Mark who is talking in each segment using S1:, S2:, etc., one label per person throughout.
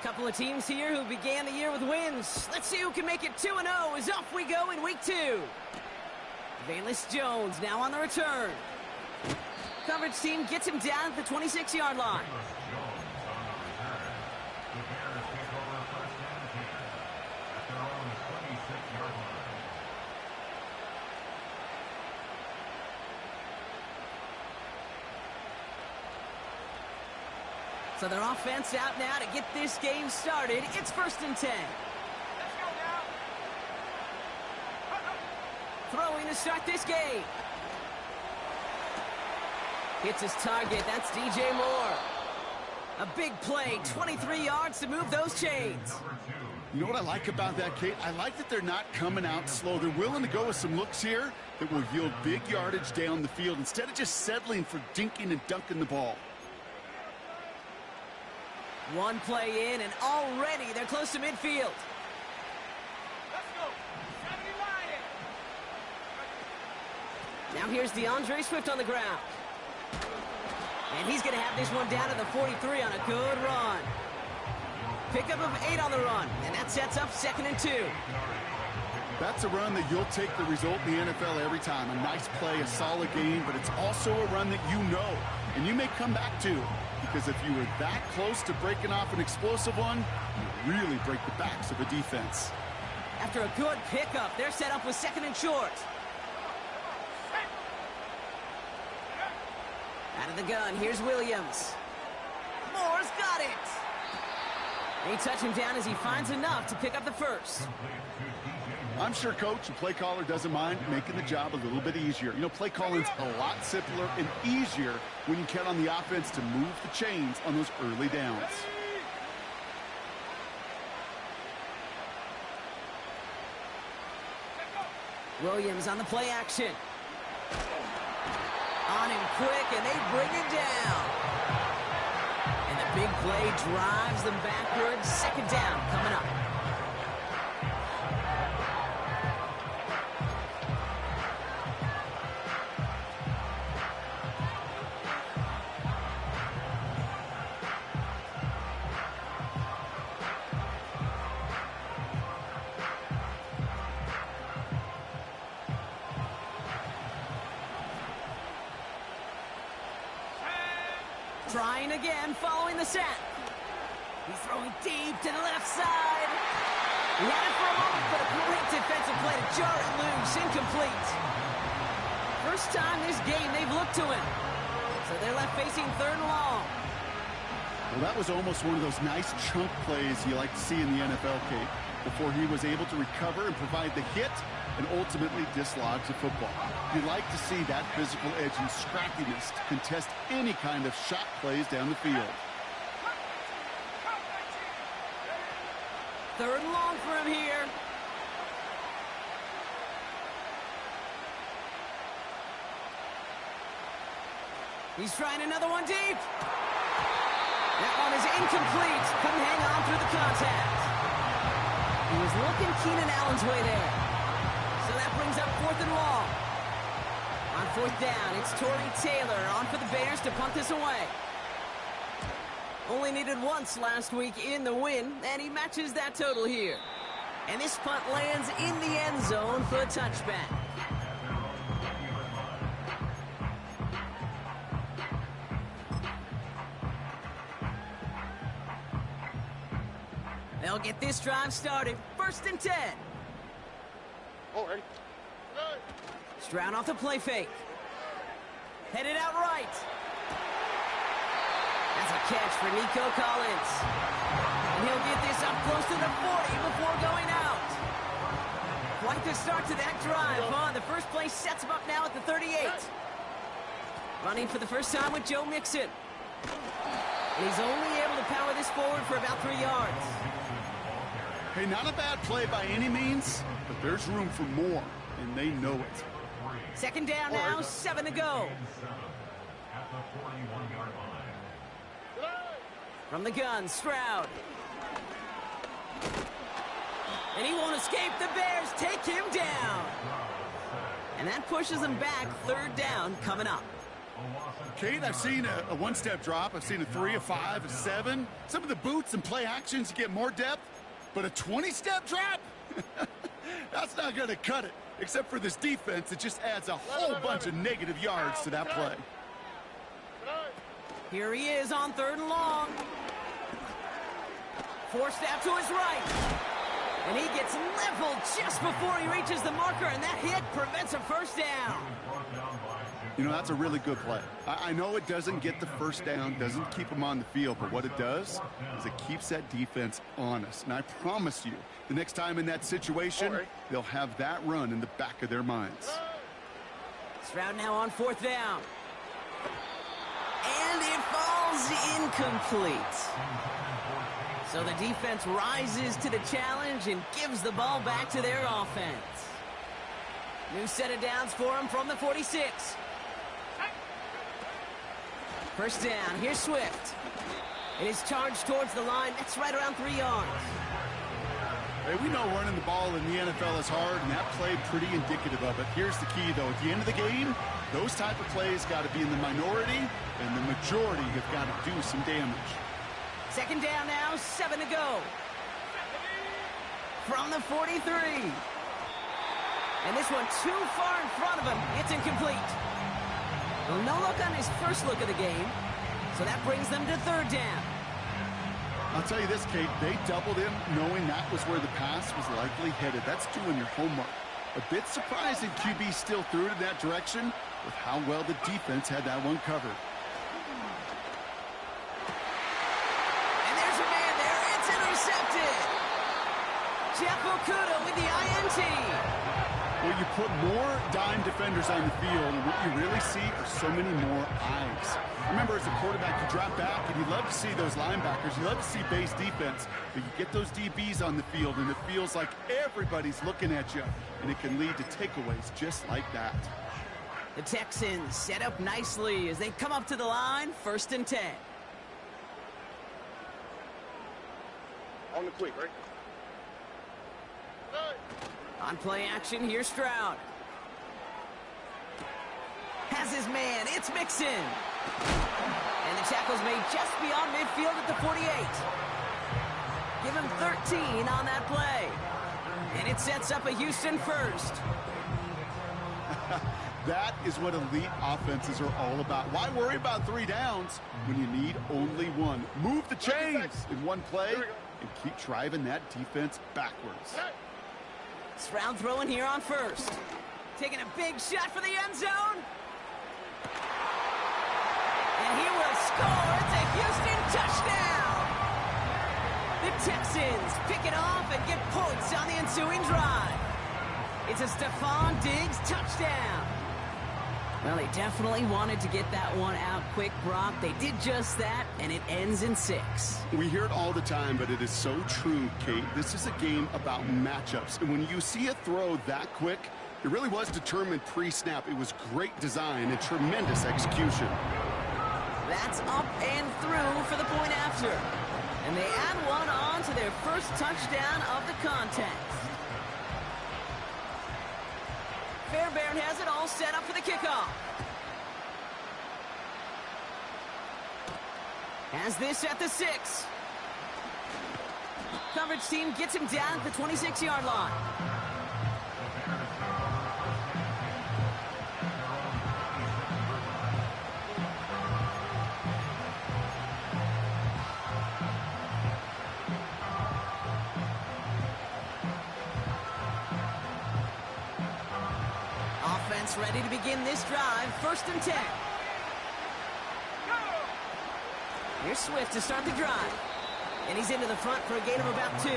S1: Couple of teams here who began the year with wins. Let's see who can make it 2-0 as off we go in week 2. Velus Jones now on the return. Coverage team gets him down at the 26-yard line. So their offense out now to get this game started. It's 1st and 10.
S2: Let's go now.
S1: Throwing to start this game. Hits his target. That's DJ Moore. A big play, 23 yards to move those chains.
S3: You know what I like about that, Kate? I like that they're not coming out slow. They're willing to go with some looks here that will yield big yardage down the field instead of just settling for dinking and dunking the ball.
S1: One play in, and already they're close to midfield.
S2: Let's go. 70 Lions.
S1: Now here's DeAndre Swift on the ground. And he's going to have this one down to the 43 on a good run. Pickup of 8 on the run, and that sets up 2nd and 2.
S3: That's a run that you'll take the result in the NFL every time. A nice play, a solid game, but it's also a run that you know, and you may come back to. Because if you were that close to breaking off an explosive one, you really break the backs of a defense.
S1: After a good pickup, they're set up with 2nd and short. Out of the gun, here's Williams. Moore's got it. They touch him down as he finds enough to pick up the first.
S3: I'm sure coach and play caller doesn't mind making the job a little bit easier. You know, play calling's a lot simpler and easier when you count on the offense to move the chains on those early downs.
S1: Williams on the play action. On him quick, and they bring him down. And the big play drives them backwards. 2nd down coming up. Trying again, following the set. He's throwing deep to the left side. He had it for a moment, but a great defensive play to jar it loose, incomplete. First time this game they've looked to him. So they're left facing 3rd and long.
S3: Well, that was almost one of those nice chunk plays you like to see in the NFL, Kate, before he was able to recover and provide the hit and ultimately dislodge the football. You like to see that physical edge and scrappiness to contest any kind of shot plays down the field.
S1: 3rd and long for him here. He's trying another one deep. That one is incomplete. Couldn't hang on through the contact. He was looking Keenan Allen's way there. So that brings up 4th and long. On 4th down, it's Tory Taylor on for the Bears to punt this away. Only needed once last week in the win, and he matches that total here. And this punt lands in the end zone for a touchback. They'll get this drive started. 1st and 10.
S2: Already.
S1: Stroud off the play fake. Headed out right. That's a catch for Nico Collins. And he'll get this up close to the 40 before going out. Quite the start to that drive, huh? The first play sets him up now at the 38. Running for the first time with Joe Mixon. And he's only able to power this forward for about 3 yards.
S3: Hey, not a bad play by any means, but there's room for more, and they know it.
S1: 2nd down now, 7 to go. From the gun, Stroud. And he won't escape. The Bears take him down. And that pushes them back. 3rd down coming up.
S3: Kate, I've seen a one-step drop. I've seen a 3, a 5, a 7. Some of the boots and play actions get more depth, but a 20-step drop? That's not going to cut it. Except for this defense, it just adds a whole bunch of negative yards to that play.
S1: Here he is on 3rd and long. Forced out to his right. And he gets leveled just before he reaches the marker, and that hit prevents a first down.
S3: You know, that's a really good play. I know it doesn't get the first down, doesn't keep them on the field, but what it does is it keeps that defense honest. And I promise you, the next time in that situation, they'll have that run in the back of their minds.
S1: Stroud now on 4th down. And it falls incomplete. So the defense rises to the challenge and gives the ball back to their offense. New set of downs for him from the 46. First down, here's Swift. It is charged towards the line. That's right around 3 yards.
S3: Hey, we know running the ball in the NFL is hard, and that play pretty indicative of it. Here's the key, though. At the end of the game, those type of plays got to be in the minority, and the majority have got to do some damage.
S1: 2nd down now, 7 to go. From the 43. And this one too far in front of him. It's incomplete. Well, no look on his first look of the game. So that brings them to 3rd down.
S3: I'll tell you this, Kate. They doubled him knowing that was where the pass was likely headed. That's doing your homework. A bit surprising QB still threw it in that direction with how well the defense had that one covered.
S1: Jeff Okudah with the INT.
S3: Well, you put more dime defenders on the field, and what you really see are so many more eyes. Remember, as a quarterback, you drop back, and you love to see those linebackers. You love to see base defense. But you get those DBs on the field, and it feels like everybody's looking at you, and it can lead to takeaways just like that.
S1: The Texans set up nicely as they come up to the line, 1st and 10.
S2: On the quick, right?
S1: On play action, here's Stroud. Has his man, it's Mixon. And the tackle's made just beyond midfield at the 48. Give him 13 on that play. And it sets up a Houston first.
S3: That is what elite offenses are all about. Why worry about 3 downs when you need only 1? Move the chains in one play and keep driving that defense backwards.
S1: Stroud throwing here on 1st. Taking a big shot for the end zone. And he will score. It's a Houston touchdown. The Texans pick it off and get points on the ensuing drive. It's a Stephon Diggs touchdown. Well, they definitely wanted to get that one out quick, Brock. They did just that, and it ends in 6.
S3: We hear it all the time, but it is so true, Kate. This is a game about matchups. And when you see a throw that quick, it really was determined pre-snap. It was great design and tremendous execution.
S1: That's up and through for the point after. And they add one on to their first touchdown of the contest. Fairbairn has it all set up for the kickoff. Has this at the 6. Coverage team gets him down at the 26-yard line. Offense ready to begin this drive. 1st and 10. Here's Swift to start the drive. And he's into the front for a gain of about 2.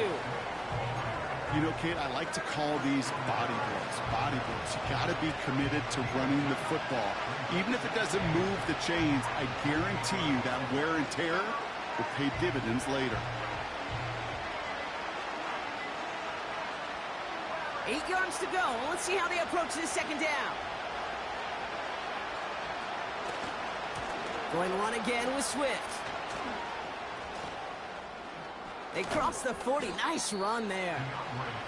S3: You know, Kate, I like to call these body blows. Body blows. You got to be committed to running the football. Even if it doesn't move the chains, I guarantee you that wear and tear will pay dividends later.
S1: 8 yards to go. Let's see how they approach this 2nd down. Going one again with Swift. They cross the 40. Nice run there.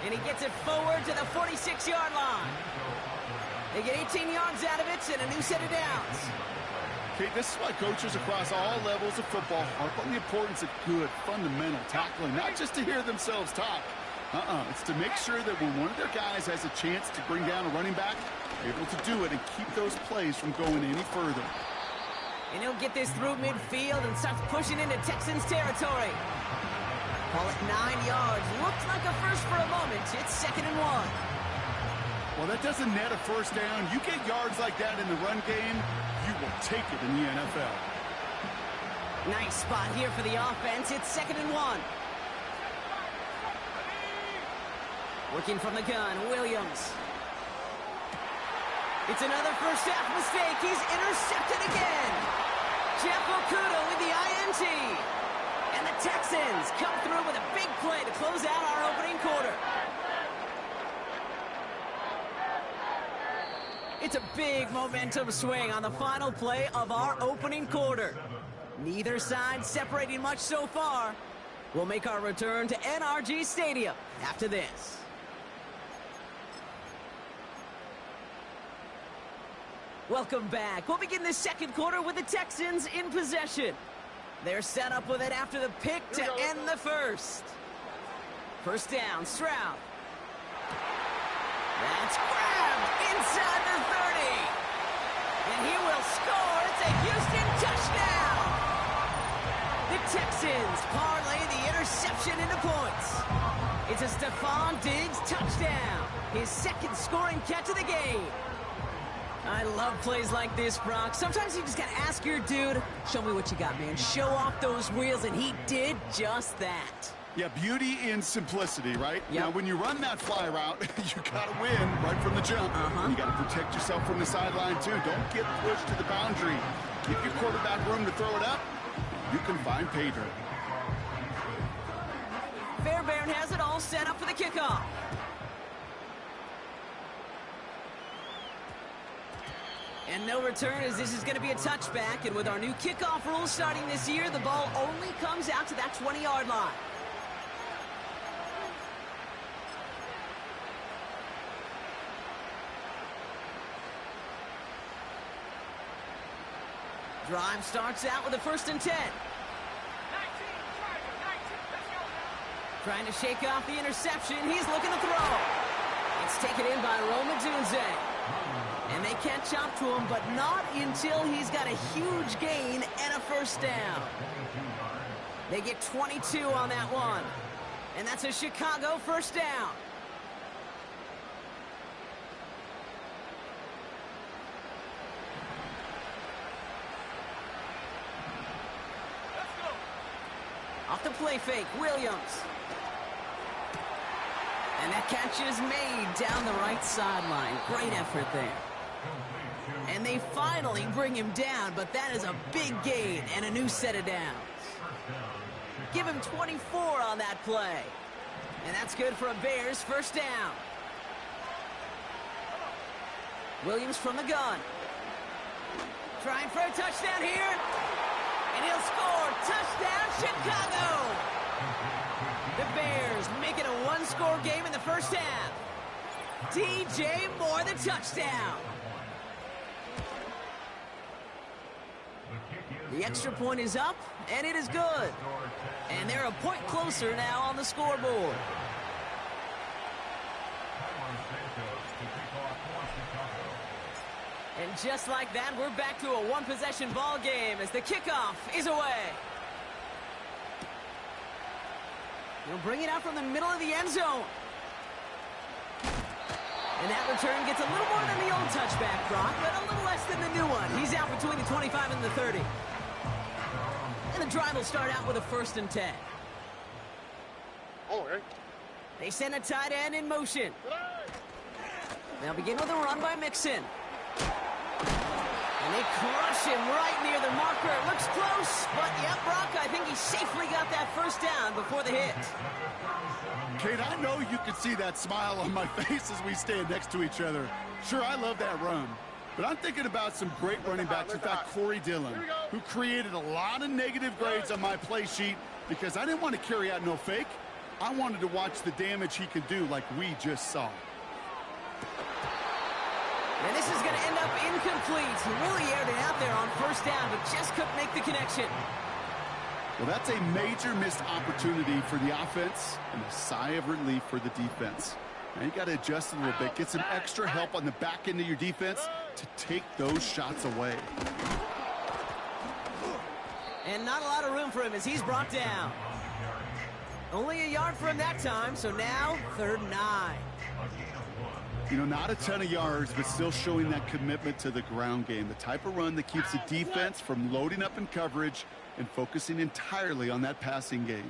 S1: And he gets it forward to the 46-yard line. They get 18 yards out of it and a new set of downs.
S3: Okay, this is why coaches across all levels of football harp on the importance of good, fundamental tackling, not just to hear themselves talk. It's to make sure that when one of their guys has a chance to bring down a running back, they're able to do it and keep those plays from going any further.
S1: And he'll get this through midfield and starts pushing into Texans territory. Call it 9 yards. Looks like a first for a moment. It's 2nd and 1.
S3: Well, that doesn't net a first down. You get yards like that in the run game, you will take it in the NFL.
S1: Nice spot here for the offense. It's 2nd and 1. Working from the gun, Williams. It's another first half mistake. He's intercepted again. Jeff Okudah with the INT. And the Texans come through with a big play to close out our opening quarter. It's a big momentum swing on the final play of our opening quarter. Neither side separating much so far. We'll make our return to NRG Stadium after this. Welcome back. We'll begin the second quarter with the Texans in possession. They're set up with it after the pick to end the first. First down, Stroud. That's grabbed inside the 30. And he will score. It's a Houston touchdown. The Texans parlay the interception into points. It's a Stephon Diggs touchdown. His second scoring catch of the game. I love plays like this, Brock. Sometimes you just got to ask your dude, show me what you got, man. Show off those wheels, and he did just that.
S3: Yeah, beauty in simplicity, right?
S1: Yep.
S3: Now, when you run that fly route, you got to win right from the jump. You got to protect yourself from the sideline, too. Don't get pushed to the boundary. Give your quarterback room to throw it up. You can find pay dirt.
S1: Fairbairn has it all set up for the kickoff. And no return, as this is going to be a touchback. And with our new kickoff rules starting this year, the ball only comes out to that 20-yard line. Drive starts out with a 1st and 10. Trying to shake off the interception. He's looking to throw. It's taken in by Rome Odunze. And they catch up to him, but not until he's got a huge gain and a first down. They get 22 on that one. And that's a Chicago first down. Off the play fake, Williams. And that catch is made down the right sideline. Great effort there. And they finally bring him down, but that is a big gain and a new set of downs. Give him 24 on that play. And that's good for a Bears first down. Williams from the gun. Trying for a touchdown here. And he'll score. Touchdown, Chicago! The Bears make it a one-score game in the first half. DJ Moore, the touchdown. The extra point is up, and it is good. And they're a point closer now on the scoreboard. And just like that, we're back to a one-possession ball game as the kickoff is away. He'll bring it out from the middle of the end zone. And that return gets a little more than the old touchback, Brock, but a little less than the new one. He's out between the 25 and the 30. And the drive will start out with a 1st and 10.
S2: Oh, hey.
S1: They send a tight end in motion. They'll begin with a run by Mixon. And they crush him right near the marker. It looks close, but yep, Brock, I think he safely got that first down before the hit.
S3: Kate, I know you can see that smile on my face as we stand next to each other. Sure, I love that run. But I'm thinking about some great running backs. In fact, Corey Dillon, who created a lot of negative grades on my play sheet because I didn't want to carry out no fake. I wanted to watch the damage he could do like we just saw.
S1: And this is going to end up incomplete. He really aired it out there on first down, but just couldn't make the connection.
S3: Well, that's a major missed opportunity for the offense and a sigh of relief for the defense. Now you got to adjust a little bit, get some extra help on the back end of your defense to take those shots away.
S1: And not a lot of room for him as he's brought down. Only a yard for him that time, so now 3rd and 9.
S3: You know, not a ton of yards, but still showing that commitment to the ground game. The type of run that keeps the defense from loading up in coverage and focusing entirely on that passing game.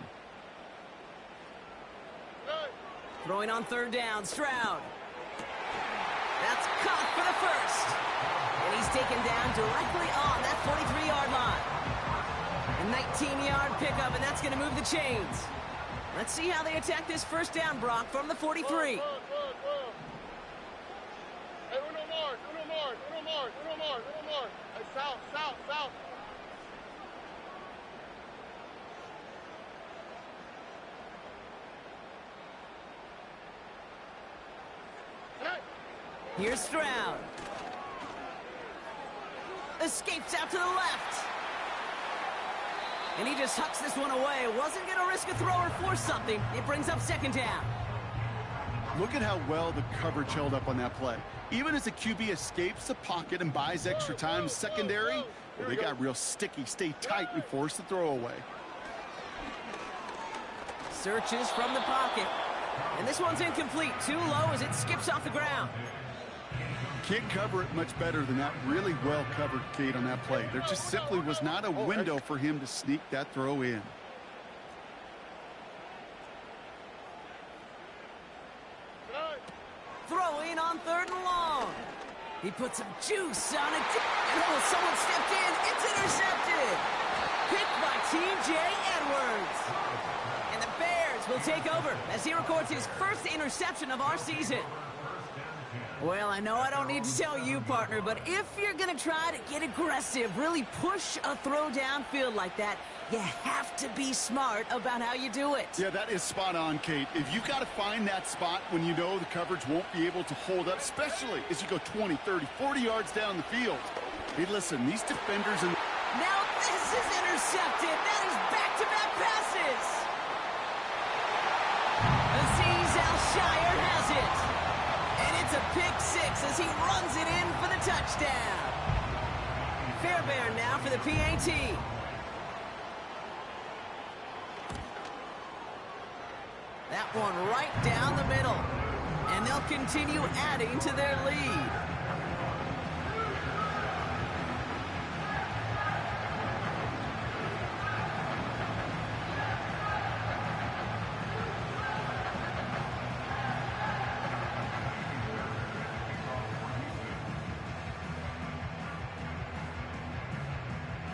S1: Throwing on 3rd down, Stroud. That's caught for the first. And he's taken down directly on that 43-yard line. A 19-yard pickup, and that's going to move the chains. Let's see how they attack this first down, Brock, from the 43.
S2: Hey, uno more. Hey, south.
S1: Here's Stroud. Escapes out to the left. And he just hucks this one away. Wasn't going to risk a throw or force something. It brings up 2nd down.
S3: Look at how well the coverage held up on that play. Even as the QB escapes the pocket and buys extra time secondary, well, they got real sticky, stay tight, and force the throw away.
S1: Searches from the pocket. And this one's incomplete. Too low as it skips off the ground.
S3: Can't cover it much better than that. Really well covered, Kate, on that play. There just simply was not a window for him to sneak that throw in.
S1: Throwing on 3rd and long. He put some juice on it. And oh, someone stepped in. It's intercepted. Picked by T.J. Edwards. And the Bears will take over as he records his first interception of our season. Well, I know I don't need to tell you, partner, but if you're going to try to get aggressive, really push a throw downfield like that, you have to be smart about how you do it.
S3: Yeah, that is spot on, Kate. If you've got to find that spot when you know the coverage won't be able to hold up, especially as you go 20, 30, 40 yards down the field. Hey, listen, these defenders...
S1: Now this is intercepted. That is back-to-back passes. Azeez Al-Shaair has it. And it's a pick 6 as he runs it in for the touchdown. Fairbairn now for the PAT. That one right down the middle. And they'll continue adding to their lead.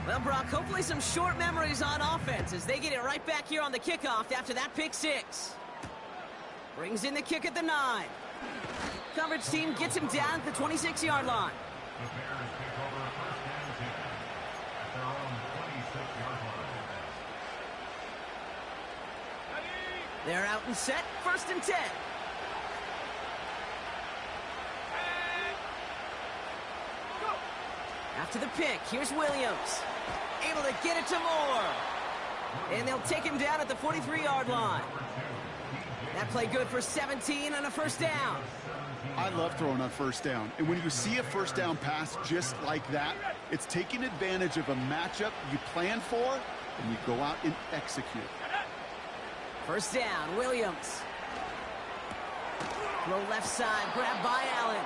S1: Well, Brock, hopefully some short memories on offense as they get it right back here on the kickoff after that pick 6. Brings in the kick at the 9. Coverage team gets him down at the 26-yard line. They're out and set, 1st and 10. After the pick, here's Williams. Able to get it to Moore. And they'll take him down at the 43-yard line. That play good for 17 and a first down.
S3: I love throwing on first down. And when you see a first down pass just like that, it's taking advantage of a matchup you plan for, and you go out and execute.
S1: First down, Williams. Throw left side, grabbed by Allen.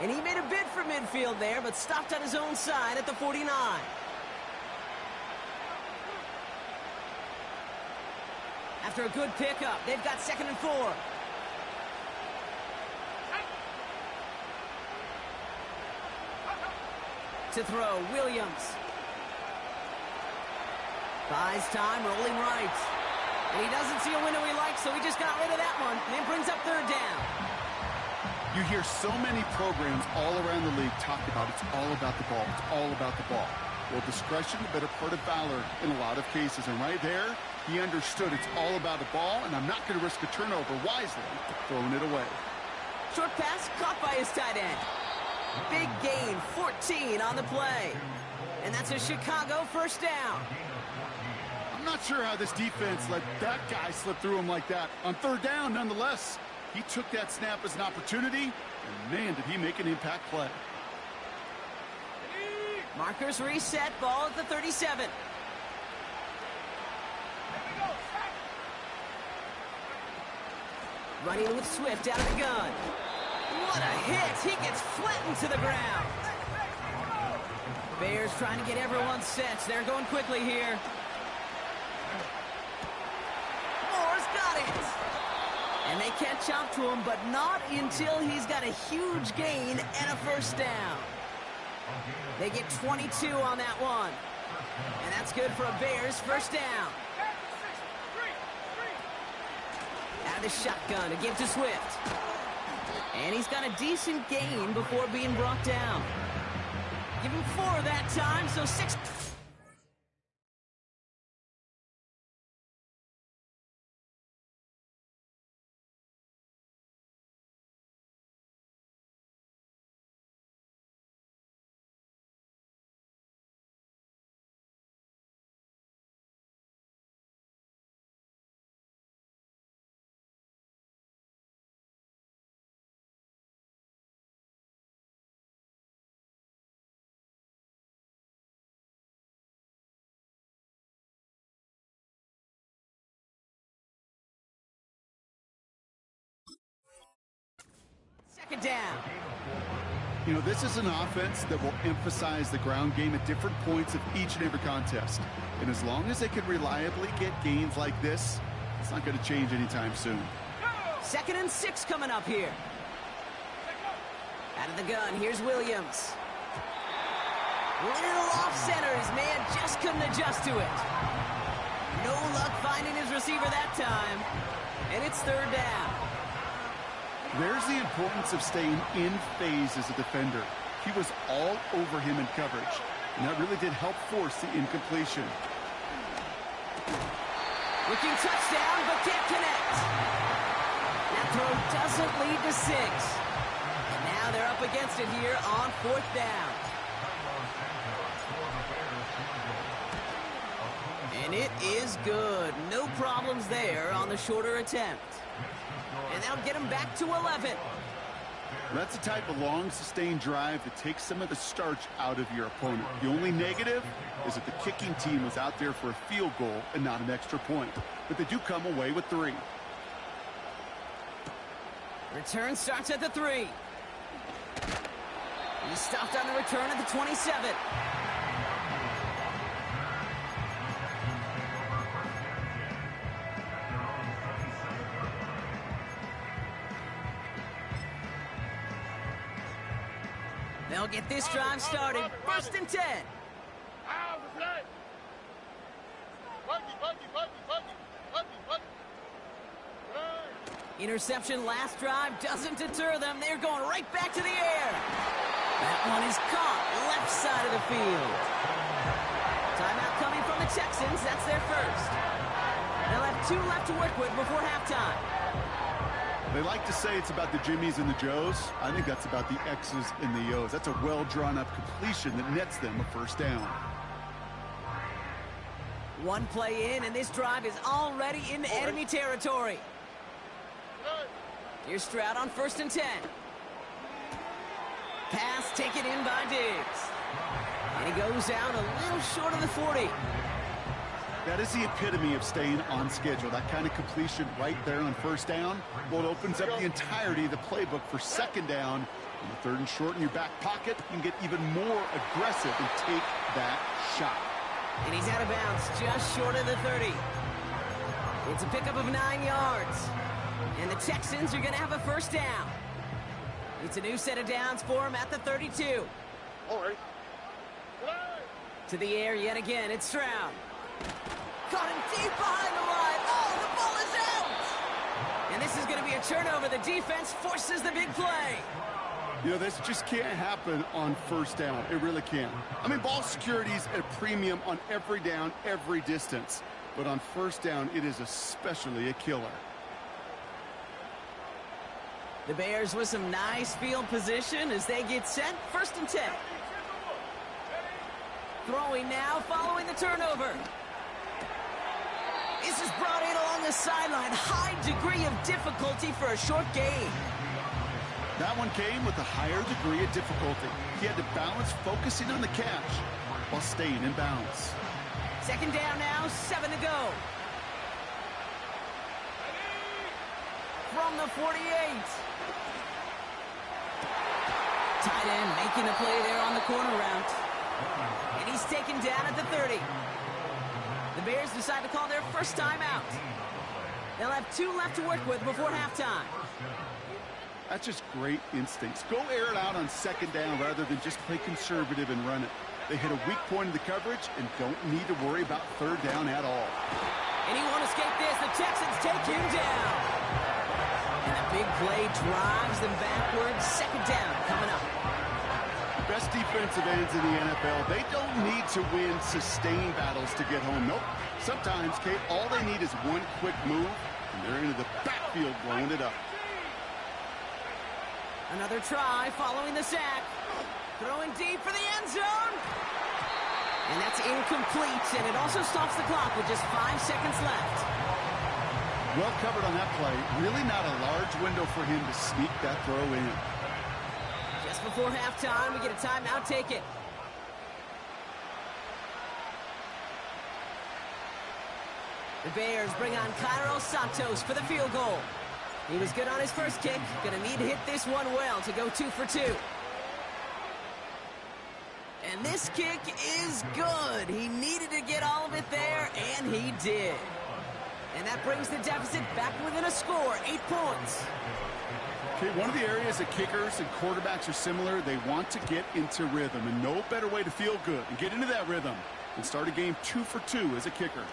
S1: And he made a bid for midfield there, but stopped on his own side at the 49. After a good pickup, they've got 2nd and 4. To throw, Williams. Buys time, rolling right. And he doesn't see a window he likes, so he just got rid of that one. And it brings up 3rd down.
S3: You hear so many programs all around the league talk about it's all about the ball. It's all about the ball. Well, discretion, the better part of valor in a lot of cases. And right there, he understood it's all about the ball, and I'm not going to risk a turnover wisely, throwing it away.
S1: Short pass caught by his tight end. Big gain, 14 on the play. And that's a Chicago first down.
S3: I'm not sure how this defense let that guy slip through him like that. On third down, nonetheless, he took that snap as an opportunity, and man, did he make an impact play.
S1: Markers reset, ball at the 37. Running with Swift out of the gun. What a hit! He gets flattened to the ground. Bears trying to get everyone set. They're going quickly here. Moore's got it. And they catch up to him, but not until he's got a huge gain and a first down. They get 22 on that one. And that's good for a Bears first down. Out of the shotgun to give to Swift. And he's got a decent gain before being brought down. Give him 4 that time, so 6. Second down.
S3: You know, this is an offense that will emphasize the ground game at different points of each and every contest. And as long as they can reliably get gains like this, it's not going to change anytime soon.
S1: 2nd and 6 coming up here. Out of the gun, here's Williams. Little off center, his man just couldn't adjust to it. No luck finding his receiver that time. And it's 3rd down.
S3: There's the importance of staying in phase as a defender. He was all over him in coverage, and that really did help force the incompletion.
S1: Looking touchdown, but can't connect. That throw doesn't lead to 6. And now they're up against it here on 4th down. And it is good. No problems there on the shorter attempt. And that'll get him back to 11.
S3: That's the type of long, sustained drive that takes some of the starch out of your opponent. The only negative is that the kicking team was out there for a field goal and not an extra point. But they do come away with 3.
S1: Return starts at the 3. He stopped on the return at the 27. They'll get this drive started. 1st and 10. Interception last drive doesn't deter them. They're going right back to the air. That one is caught left side of the field. Timeout coming from the Texans. That's their first. They'll have 2 left to work with before halftime.
S3: They like to say it's about the Jimmies and the Joes. I think that's about the X's and the O's. That's a well-drawn-up completion that nets them a first down.
S1: 1 play in, and this drive is already in enemy territory. Here's Stroud on 1st and 10. Pass taken in by Diggs. And he goes out a little short of the 40.
S3: That is the epitome of staying on schedule. That kind of completion right there on 1st down. Well, it opens up the entirety of the playbook for 2nd down. On the 3rd and short in your back pocket, you can get even more aggressive and take that shot.
S1: And he's out of bounds just short of the 30. It's a pickup of 9 yards. And the Texans are going to have a first down. It's a new set of downs for him at the 32.
S2: All right.
S1: To the air yet again. It's Stroud. Caught him deep behind the line. Oh, the ball is out! And this is going to be a turnover. The defense forces the big play.
S3: You know, this just can't happen on 1st down. It really can't. I mean, ball security's at a premium on every down, every distance. But on 1st down, it is especially a killer.
S1: The Bears with some nice field position as they get set. 1st and 10. Throwing now following the turnover. This is brought in along the sideline. High degree of difficulty for a short gain.
S3: That one came with a higher degree of difficulty. He had to balance focusing on the catch while staying in bounds.
S1: 2nd down now, 7 to go. From the 48. Tight end making a play there on the corner route. And he's taken down at the 30. The Bears decide to call their first time out. They'll have 2 left to work with before halftime.
S3: That's just great instincts. Go air it out on 2nd down rather than just play conservative and run it. They hit a weak point in the coverage and don't need to worry about 3rd down at all.
S1: And he won't escape this. The Texans take him down. And a big play drives them backwards. 2nd down coming up.
S3: Best defensive ends in the NFL. They don't need to win sustained battles to get home. Nope. Sometimes, Kate, all they need is one quick move, and they're into the backfield blowing it up.
S1: Another try following the sack. Throwing deep for the end zone. And that's incomplete, and it also stops the clock with just 5 seconds left.
S3: Well covered on that play. Really not a large window for him to sneak that throw in.
S1: Just before halftime, we get a timeout. Take it. The Bears bring on Cairo Santos for the field goal. He was good on his first kick. Gonna need to hit this one well to go 2 for 2. And this kick is good. He needed to get all of it there, and he did. And that brings the deficit back within a score, 8 points.
S3: Okay, one of the areas that kickers and quarterbacks are similar, they want to get into rhythm, and no better way to feel good and get into that rhythm than start a game 2 for 2 as a kicker.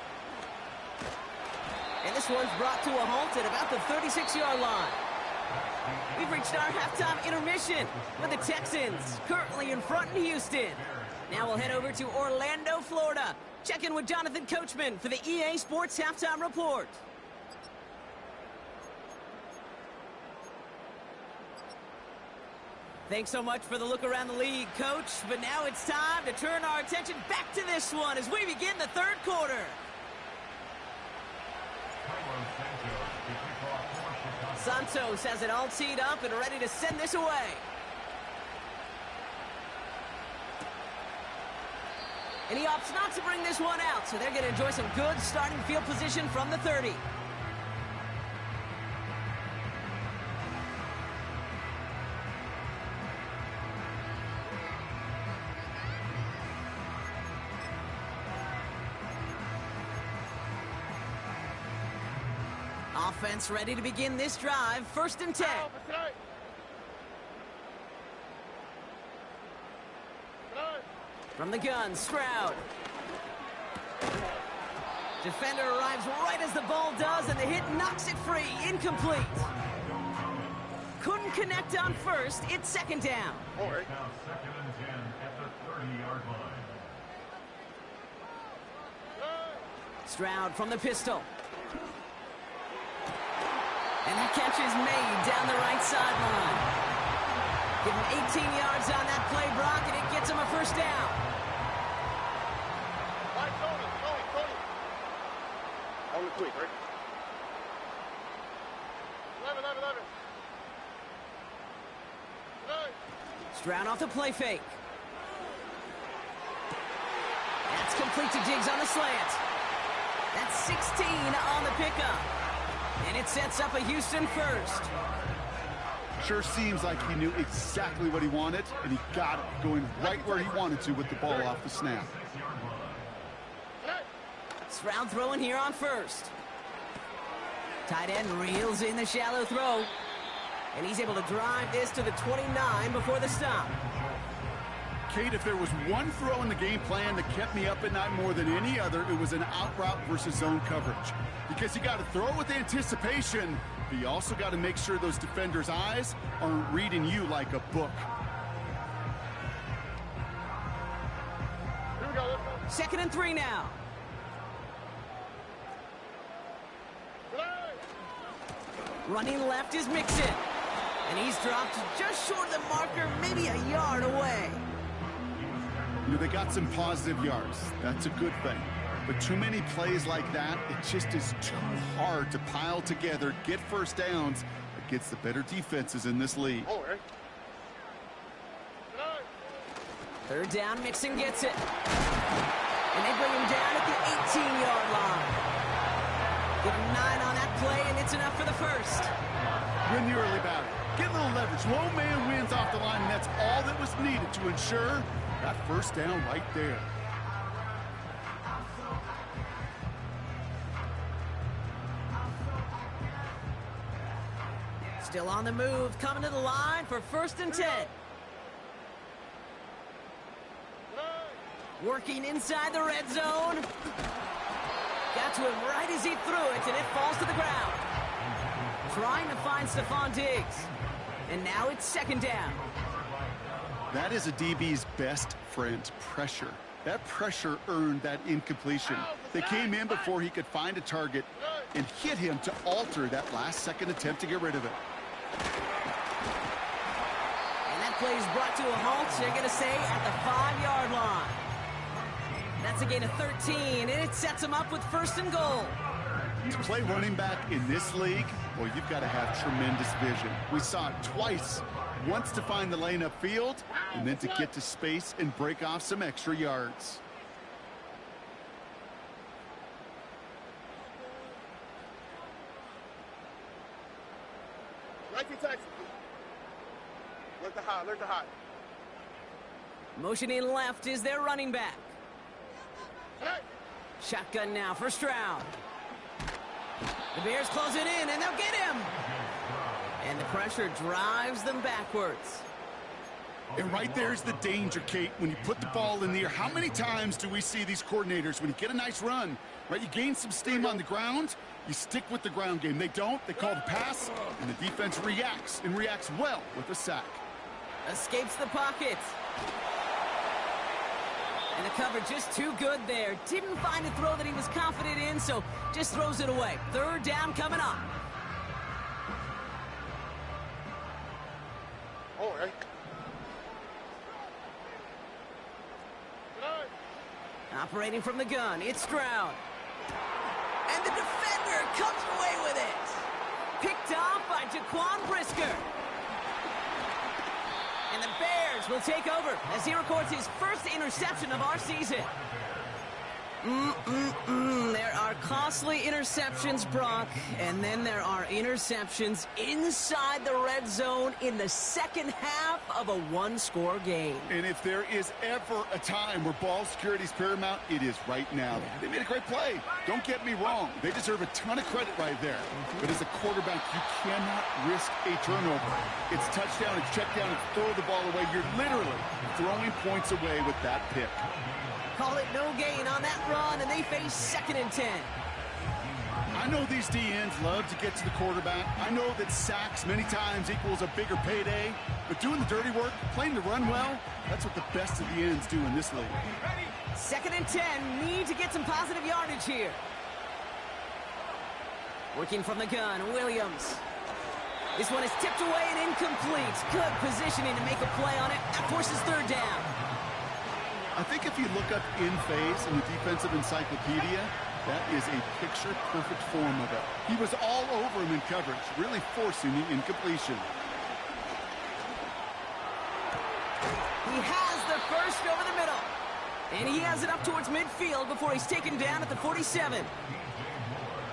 S1: And this one's brought to a halt at about the 36-yard line. We've reached our halftime intermission with the Texans currently in front in Houston. Now we'll head over to Orlando, Florida. Check in with Jonathan Coachman for the EA Sports Halftime Report. Thanks so much for the look around the league, Coach. But now it's time to turn our attention back to this one as we begin the 3rd quarter. Santos has it all teed up and ready to send this away. And he opts not to bring this one out, so they're going to enjoy some good starting field position from the 30. Offense ready to begin this drive. 1st and 10. From the gun, Stroud. Defender arrives right as the ball does, and the hit knocks it free. Incomplete. Couldn't connect on 1st. It's 2nd down.
S2: All right.
S4: Now 2nd and 10 at the 30-yard line.
S1: Stroud from the pistol. And that catch is made down the right sideline. Give him 18 yards on that play, Brock, and it gets him a 1st down.
S2: All right, Tony. On the quick, right? 11.
S1: Stroud off the play fake. That's complete to Diggs on the slant. That's 16 on the pickup. And it sets up a Houston 1st.
S3: Sure seems like he knew exactly what he wanted, and he got it, going right where he wanted to with the ball off the snap.
S1: Stroud throwing here on 1st. Tight end reels in the shallow throw. And he's able to drive this to the 29 before the stop.
S3: Kate, if there was one throw in the game plan that kept me up at night more than any other, it was an out route versus zone coverage. Because you got to throw with anticipation, but you also got to make sure those defenders' eyes aren't reading you like a book.
S2: Here we go.
S1: 2nd and 3 now. Running left is Mixon. And he's dropped just short of the marker, maybe a yard away.
S3: You know, they got some positive yards. That's a good thing. But too many plays like that, it just is too hard to pile together, get first downs against the better defenses in this league.
S2: Oh, right.
S1: Third down, Mixon gets it. And they bring him down at the 18-yard line. Give him 9 on that play, and it's enough for the first.
S3: Win the early battle. Get a little leverage. Low man wins off the line, and that's all that was needed to ensure that first down right there.
S1: Still on the move, coming to the line for 1st and 10. Working inside the red zone. Got to him right as he threw it, and it falls to the ground. Trying to find Stephon Diggs. And now it's 2nd down.
S3: That is a DB's best friend, pressure. That pressure earned that incompletion. They came in before he could find a target and hit him to alter that last-second attempt to get rid of it.
S1: And that play is brought to a halt, they're going to say, at the 5-yard line. That's a gain of 13, and it sets him up with 1st and goal.
S3: To play running back in this league, well, you've got to have tremendous vision. We saw it twice. Once to find the lane upfield, and then to get to space and break off some extra yards.
S2: Right to Texas. Look the high, look the high.
S1: Motioning left is their running back.
S2: Hey.
S1: Shotgun now, 1st round. The Bears close it in, and they'll get him. And the pressure drives them backwards.
S3: And right there's the danger, Kate. When you put the ball in the air, how many times do we see these coordinators, when you get a nice run, right, you gain some steam on the ground, you stick with the ground game. They don't, they call the pass, and the defense reacts, and reacts well with a sack.
S1: Escapes the pocket. And the cover just too good there. Didn't find a throw that he was confident in, so just throws it away. 3rd down coming up.
S2: Oh, right.
S1: Operating from the gun, it's Stroud. And the defender comes away with it. Picked off by Jaquan Brisker. And the Bears will take over as he records his 1st interception of our season. There are costly interceptions, Brock, and then there are interceptions inside the red zone in the 2nd half of a 1-score game.
S3: And if there is ever a time where ball security is paramount, it is right now. They made a great play. Don't get me wrong. They deserve a ton of credit right there. But as a quarterback, you cannot risk a turnover. It's touchdown, it's check down, it's throw the ball away. You're literally throwing points away with that pick.
S1: Call it no gain on that run, and they face 2nd and 10.
S3: I know these DNs love to get to the quarterback. I know that sacks many times equals a bigger payday. But doing the dirty work, playing the run well, that's what the best of the ends do in this league.
S1: 2nd and 10, need to get some positive yardage here. Working from the gun, Williams. This one is tipped away and incomplete. Good positioning to make a play on it. That forces 3rd down.
S3: I think if you look up in phase in the defensive encyclopedia, that is a picture-perfect form of it. He was all over him in coverage, really forcing the incompletion.
S1: He has the 1st over the middle. And he has it up towards midfield before he's taken down at the 47.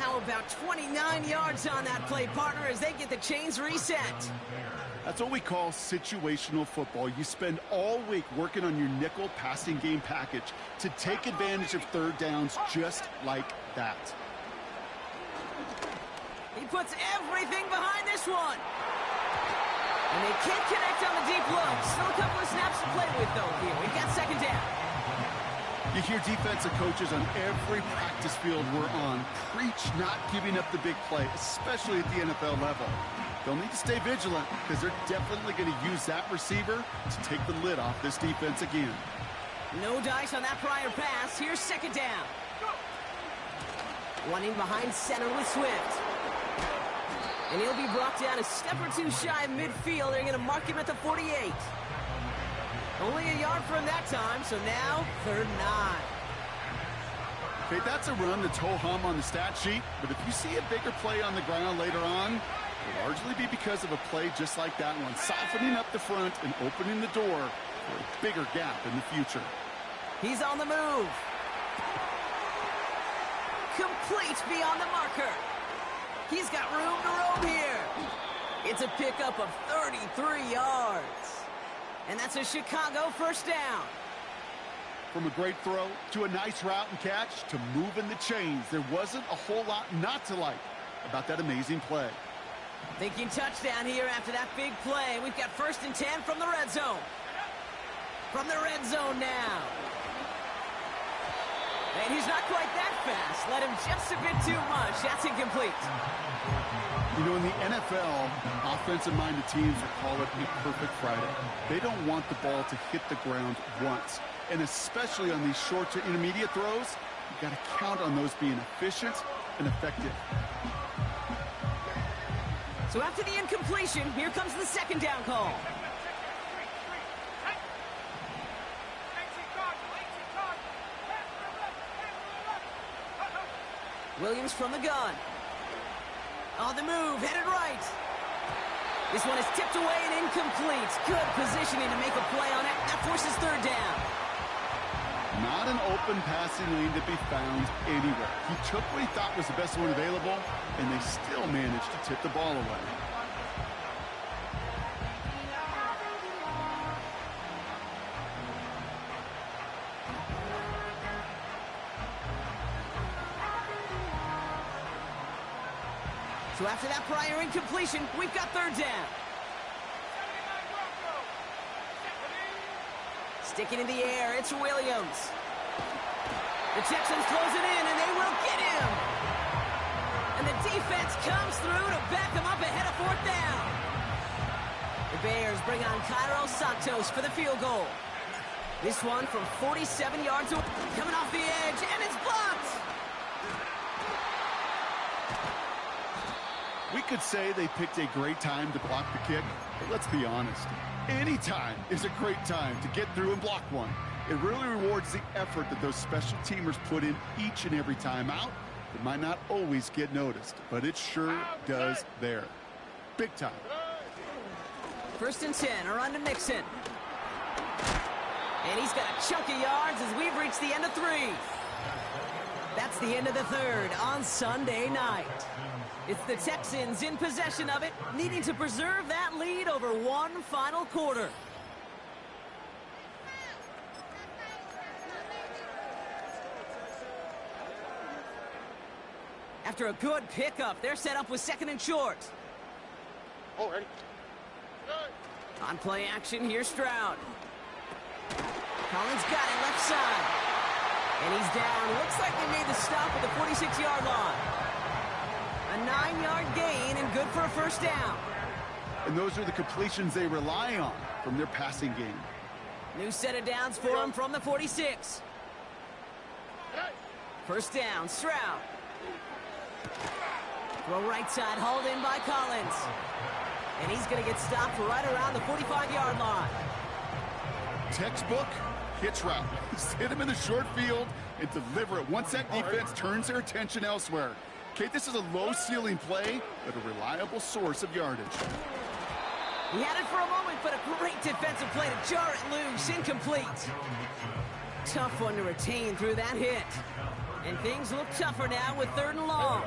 S1: How about 29 yards on that play, partner, as they get the chains reset?
S3: That's what we call situational football. You spend all week working on your nickel passing game package to take advantage of 3rd downs just like that.
S1: He puts everything behind this one. And they can't connect on the deep look. Still a couple of snaps to play with, though, here. We've got 2nd down.
S3: You hear defensive coaches on every practice field we're on preach not giving up the big play, especially at the NFL level. They'll need to stay vigilant because they're definitely going to use that receiver to take the lid off this defense again.
S1: No dice on that prior pass. Here's 2nd down. Running behind center with Swift. And he'll be brought down a step or two shy of midfield. They're going to mark him at the 48. Only a yard for him that time, so now 3rd and 9.
S3: Okay, that's a run that's ho-hum on the stat sheet, but if you see a bigger play on the ground later on, it'll largely be because of a play just like that one, softening up the front and opening the door for a bigger gap in the future.
S1: He's on the move. Complete beyond the marker. He's got room to roam here. It's a pickup of 33 yards. And that's a Chicago 1st down.
S3: From a great throw to a nice route and catch to moving the chains, there wasn't a whole lot not to like about that amazing play.
S1: Thinking touchdown here after that big play. We've got 1st and 10 from the red zone. From the red zone now. And he's not quite that fast. Let him just a bit too much. That's incomplete.
S3: You know, in the NFL, offensive-minded teams will call it a perfect Friday. They don't want the ball to hit the ground once. And especially on these short to intermediate throws, you've got to count on those being efficient and effective.
S1: So after the incompletion, here comes the 2nd down call. Williams from the gun. On the move, headed right. This one is tipped away and incomplete. Good positioning to make a play on it. That forces 3rd down.
S3: Not an open passing lane to be found anywhere. He took what he thought was the best one available, and they still managed to tip the ball away.
S1: So after that prior incompletion, we've got 3rd down. Sticking in the air, it's Williams. The Texans close it in, and they will get him. And the defense comes through to back him up ahead of 4th down. The Bears bring on Cairo Santos for the field goal. This one from 47 yards away, coming off the edge, and it's blocked.
S3: We could say they picked a great time to block the kick, but let's be honest. Any time is a great time to get through and block one. It really rewards the effort that those special teamers put in each and every time out. It might not always get noticed, but it sure does there. Big time.
S1: 1st and 10, a run to Mixon. And he's got a chunk of yards as we've reached the end of 3. That's the end of the 3rd on Sunday night. It's the Texans in possession of it, needing to preserve that lead over one final quarter. After a good pickup, they're set up with 2nd and short.
S2: Oh, ready.
S1: On play action, here's Stroud. Collins got it left side. And he's down. Looks like they made the stop at the 46-yard line. A 9-yard gain and good for a 1st down.
S3: And those are the completions they rely on from their passing game.
S1: New set of downs for him from the 46. 1st down, Stroud. Throw right side, hauled in by Collins. And he's going to get stopped right around the 45-yard line.
S3: Textbook hitch route. Just hit him in the short field and deliver it once that defense turns their attention elsewhere. Okay, this is a low-ceiling play, but a reliable source of yardage.
S1: He had it for a moment, but a great defensive play to jar it loose. Incomplete. Tough one to retain through that hit. And things look tougher now with 3rd and long.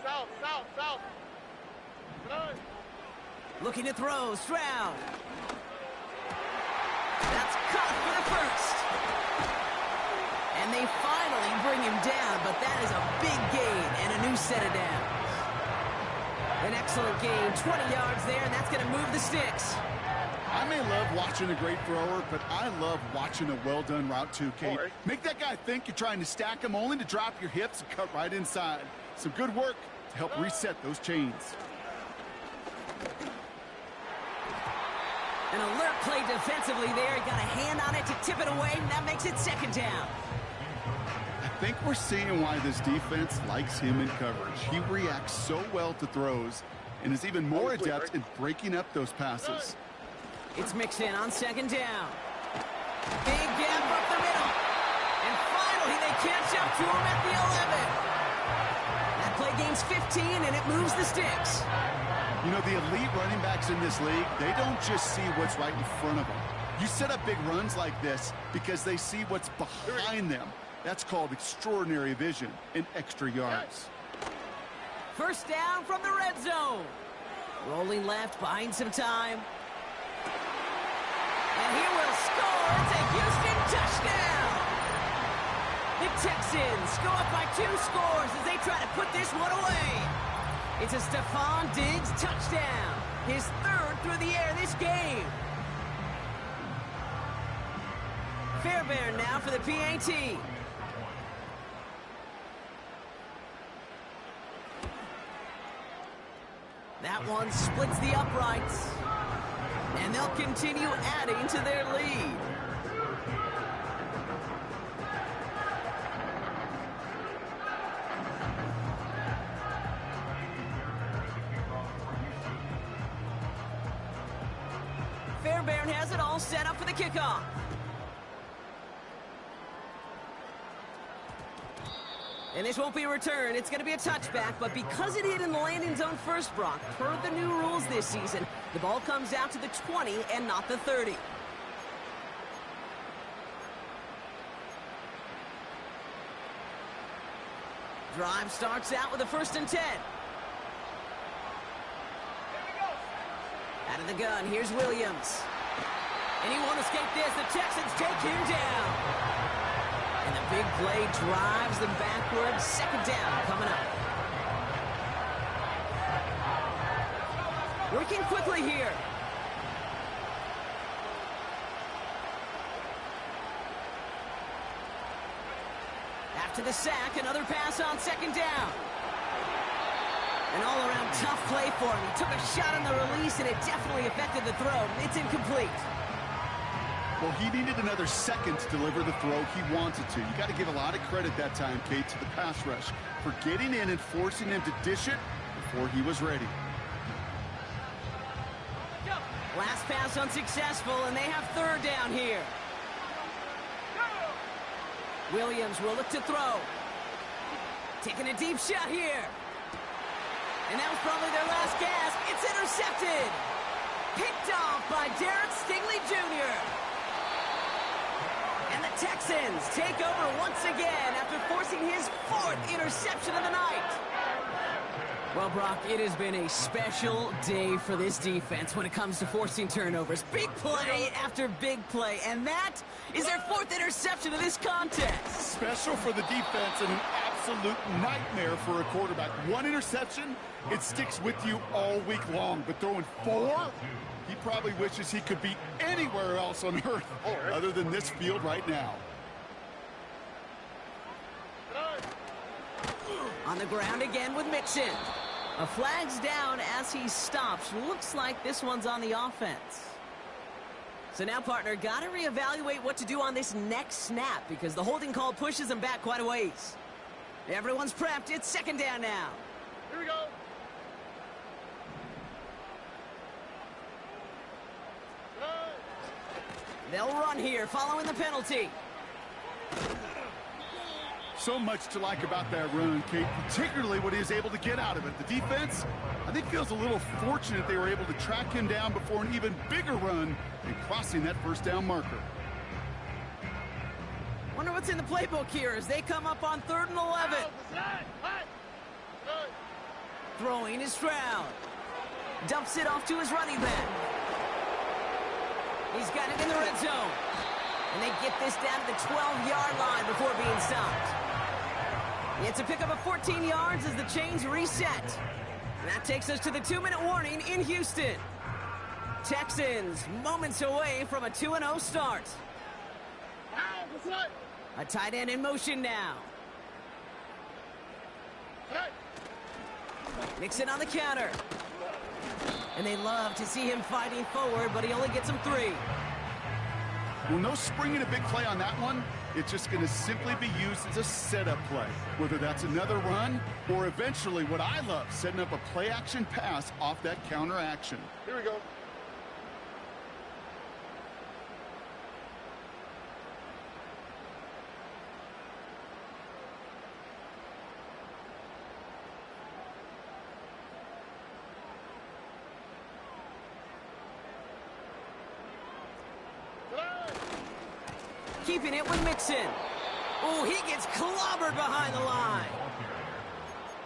S2: South.
S1: Looking to throw, Stroud. That's caught for the 1st. And they finally bring him down, but that is a big gain and a new set of downs. An excellent gain, 20 yards there, and that's going to move the sticks.
S3: I may love watching a great thrower, but I love watching a well-done route too, Kate. Make that guy think you're trying to stack him only to drop your hips and cut right inside. Some good work to help reset those chains.
S1: An alert play defensively there. Got a hand on it to tip it away, and that makes it 2nd down.
S3: think we're seeing why this defense likes him in coverage. He reacts so well to throws and is even more adept in breaking up those passes.
S1: It's Mixon on second down. Big gap up the middle. And finally, they catch up to him at the 11. That play gains 15, and it moves the sticks.
S3: You know, the elite running backs in this league, they don't just see what's right in front of them. You set up big runs like this because they see what's behind them. That's called extraordinary vision and extra yards.
S1: First down from the red zone. Rolling left, buying some time. And he will score. It's a Houston touchdown. The Texans go up by 2 scores as they try to put this one away. It's a Stephon Diggs touchdown. His 3rd through the air this game. Fairbairn now for the PAT. That one splits the uprights. And they'll continue adding to their lead. Fairbairn has it all set up for the kickoff. And this won't be a return. It's going to be a touchback, but because it hit in the landing zone first, Brock, per the new rules this season, the ball comes out to the 20 and not the 30. Drive starts out with a 1st and 10. Out of the gun, here's Williams. And he won't escape this. The Texans take him down. And the big play drives them backwards. 2nd down coming up. Working quickly here. After the sack, another pass on 2nd down. An all-around tough play for him. He took a shot on the release, and it definitely affected the throw. It's incomplete.
S3: Well, he needed another second to deliver the throw he wanted to. You got to give a lot of credit that time, Kate, to the pass rush for getting in and forcing him to dish it before he was ready.
S1: Last pass unsuccessful, and they have 3rd down here. Williams will look to throw. Taking a deep shot here. And that was probably their last gasp. It's intercepted. Picked off by Derek Stingley Jr. And the Texans take over once again after forcing his 4th interception of the night. Well, Brock, it has been a special day for this defense when it comes to forcing turnovers. Big play after big play, and that is their 4th interception of this contest.
S3: Special for the defense and an absolute nightmare for a quarterback. 1 interception, it sticks with you all week long, but throwing 4, he probably wishes he could be anywhere else on earth other than this field right now.
S1: On the ground again with Mixon. A flag's down as he stops. Looks like this one's on the offense. So now, partner, got to reevaluate what to do on this next snap because the holding call pushes him back quite a ways. Everyone's prepped. It's 2nd down now.
S2: Here we go.
S1: They'll run here following the penalty.
S3: So much to like about that run, Kate, particularly what he was able to get out of it. The defense, I think, feels a little fortunate they were able to track him down before an even bigger run and crossing that 1st down marker.
S1: Wonder what's in the playbook here as they come up on 3rd and 11. Throwing is Stroud. Dumps it off to his running back. He's got it in the red zone. And they get this down to the 12-yard line before being stopped. It's a pickup of 14 yards as the chains reset. And that takes us to the 2-minute warning in Houston. Texans moments away from a 2-0 start. A tight end in motion now. Mixon on the counter. And they love to see him fighting forward, but he only gets him 3.
S3: Well, no springing a big play on that one. It's just going to simply be used as a setup play, whether that's another run or eventually what I love, setting up a play-action pass off that counter action.
S2: Here we go.
S1: Keeping it with Mixon. Oh, he gets clobbered behind the line.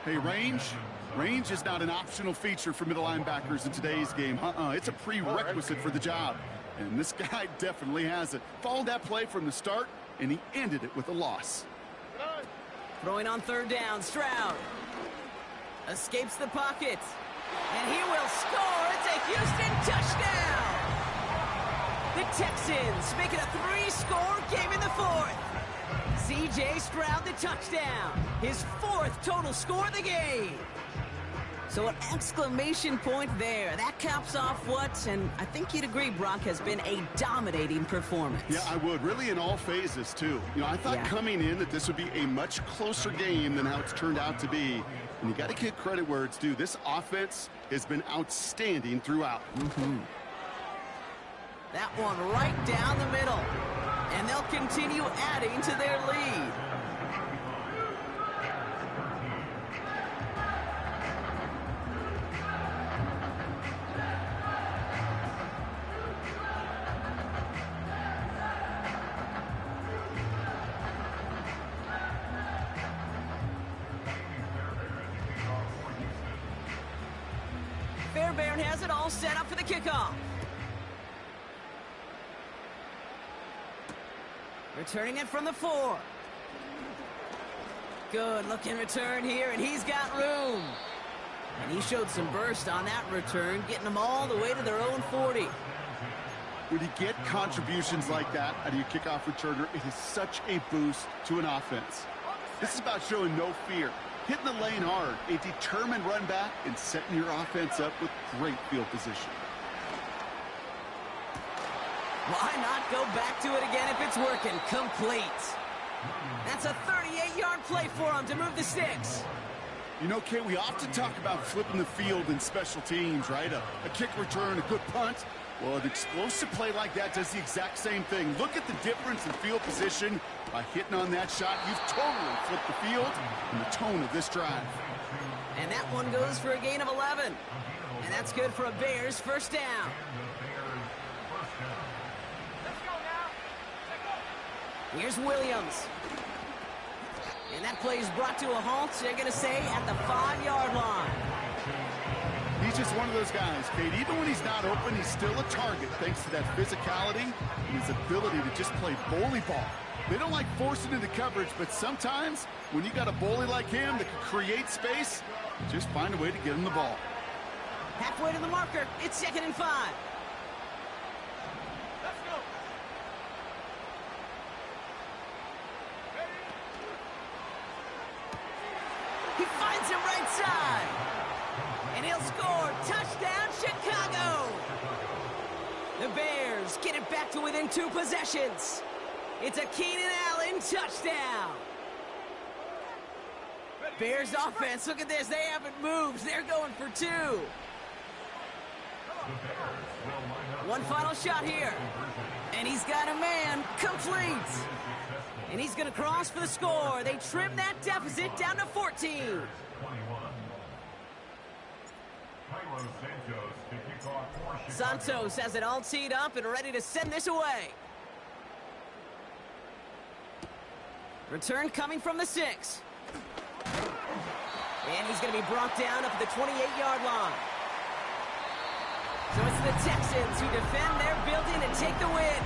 S3: Hey, range is not an optional feature for middle linebackers in today's game. It's a prerequisite for the job. And this guy definitely has it. Followed that play from the start, and he ended it with a loss.
S1: Throwing on third down, Stroud. Escapes the pocket. And he will score. It's a Houston touchdown. The Texans make it a 3-score game in the fourth. C.J. Stroud the touchdown. His 4th total score of the game. So an exclamation point there. That caps off what, and I think you'd agree, Brock, has been a dominating performance.
S3: Yeah, I would. Really in all phases, too. You know, I thought coming in that this would be a much closer game than how it's turned out to be. And you got to give credit where it's due. This offense has been outstanding throughout.
S1: That one right down the middle. And they'll continue adding to their lead. Fairbairn has it all set up for the kickoff. Returning it from the 4. Good looking return here, and he's got room. And he showed some burst on that return, getting them all the way to their own 40.
S3: When you get contributions like that out of your kickoff returner, it is such a boost to an offense. This is about showing no fear, hitting the lane hard, a determined run back, and setting your offense up with great field position.
S1: Why not go back to it again if it's working? Complete. That's a 38-yard play for him to move the sticks.
S3: You know, Kay, we often talk about flipping the field in special teams, right? A kick return, a good punt. Well, an explosive play like that does the exact same thing. Look at the difference in field position. By hitting on that shot, you've totally flipped the field and the tone of this drive.
S1: And that one goes for a gain of 11. And that's good for a Bears first down. Here's Williams. And that play is brought to a halt, they're going to say, at the 5-yard line.
S3: He's just one of those guys, Kate. Even when he's not open, he's still a target thanks to that physicality and his ability to just play bully ball. They don't like forcing into coverage, but sometimes when you got a bully like him that can create space, just find a way to get him the ball.
S1: Halfway to the marker, it's 2nd and 5. He finds him right side. And he'll score. Touchdown, Chicago. The Bears get it back to within 2 possessions. It's a Keenan Allen touchdown. Bears offense, look at this. They haven't moved. They're going for 2. One final shot here. And he's got a man. Complete. And he's going to cross for the score. They trim that deficit down to 14. Santos has it all teed up and ready to send this away. Return coming from the 6. And he's going to be brought down up at the 28-yard line. So it's the Texans who defend their building and take the win.